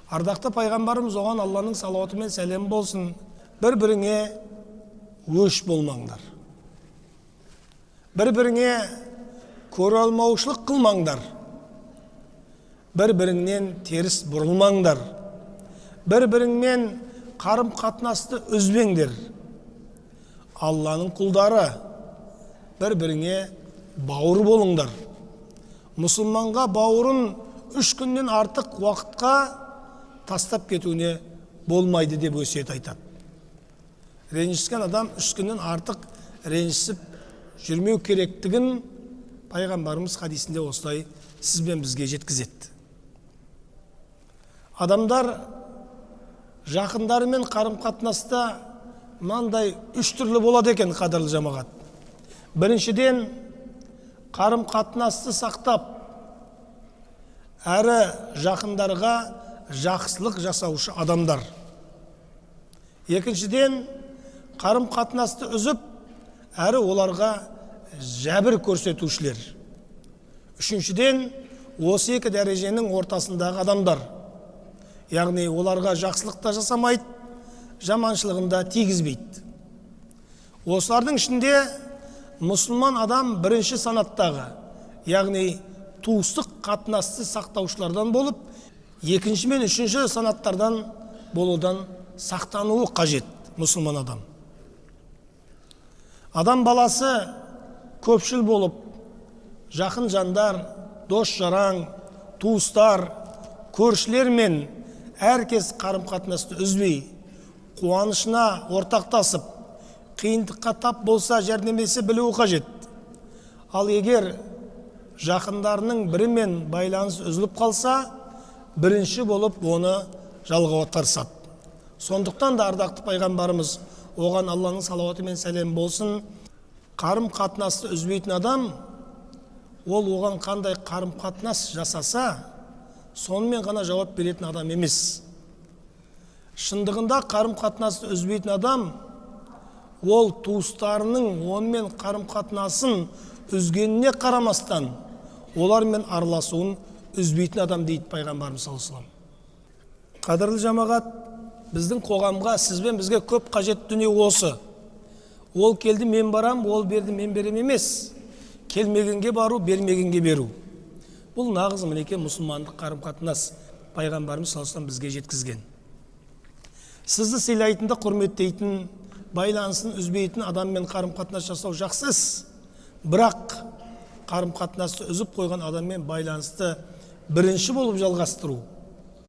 Ардақты пайғамбарымыз оған Алланың салауаты мен сәлемі болсын. Бір-біріңе өш болмаңдар. Бір-біріңе көре алмаушылық қылмаңдар. Бір-біріңнен теріс бұрылмаңдар. Бір-біріңмен қарым-қатынасты үзбеңдер. Алланың құлдары, бір-біріңе бауыр болыңдар. Мұсылманға бауырын 3 күннен артық уақытқа тастап кетуіне болмайды деп өсиет айтады. Ренжіскен адам 3 күннен артық ренжісіп жүрмеу керектігін пайғамбарымыз хадисінде осылай сізбен бізге жеткізеді. Адамдар жақындарымен қарым-қатынаста мынандай 3 түрлі болады екен, қадірлі жамағат. Біріншіден, қарым-қатынасты сақтап, әрі жақындарға жақсылық жасаушы адамдар. Екіншіден, қарым-қатынасты үзіп, әрі оларға жәбір көрсетушілер. Үшіншіден, осы екі дәреженің ортасындағы адамдар. Яғни оларға жақсылық та жасамайды, жаманшылығын да тигізбейді. Осылардың ішінде мұсылман адам бірінші санаттағы, яғни туыстық қатынасты сақтаушылардан болып, екінші мен үшінші санаттардан болудан сақтануы қажет мұсылман адам. Адам баласы көпшіл болып, жақын жандар, дос-жаран, туыстар, көршілер мен әркез қарым-қатынасты үзбей, қуанышына ортақтасып, қиындыққа тап болса жәрдемдесе білуі қажет. Ал егер жақындарының бірімен байланыс үзіліп қалса, бірінші болып оны жалғауға тырысады. Сондықтан да ардақты пайғамбарымыз, оған Алланың салауаты мен сәлемі болсын, қарым-қатынасты үзбейтін адам, ол оған қандай қарым-қатынас жасаса, сонымен ғана жауап беретін адам емес. Шындығында қарым-қатынасты үзбейтін адам, ол туыстарының онымен қарым-қатынасын үзгеніне қарамастан, олармен араласуын үзбейтін адам дейді пайғамбарымыз саллаллаху алейхи ва саллям. Қадірлі жамағат, біздің қоғамға сізбен бізге көп қажет дүние осы. Ол келді, мен барам, ол берді, мен берем емес. Келмегенге бару, бермегенге беру. Бұл нағыз мінеке мұсылмандық қарым-қатынас пайғамбарымыз саллаллаху алейхи ва саллям бізге жеткізген. Сізді сыйлайтын да құрметтейтін, байланысын үзбейтін адаммен қарым-қатынас жасау жақсыз. Бірақ қарым-қатынасты үзіп қойған адаммен байланысты бірінші болып жалғастыру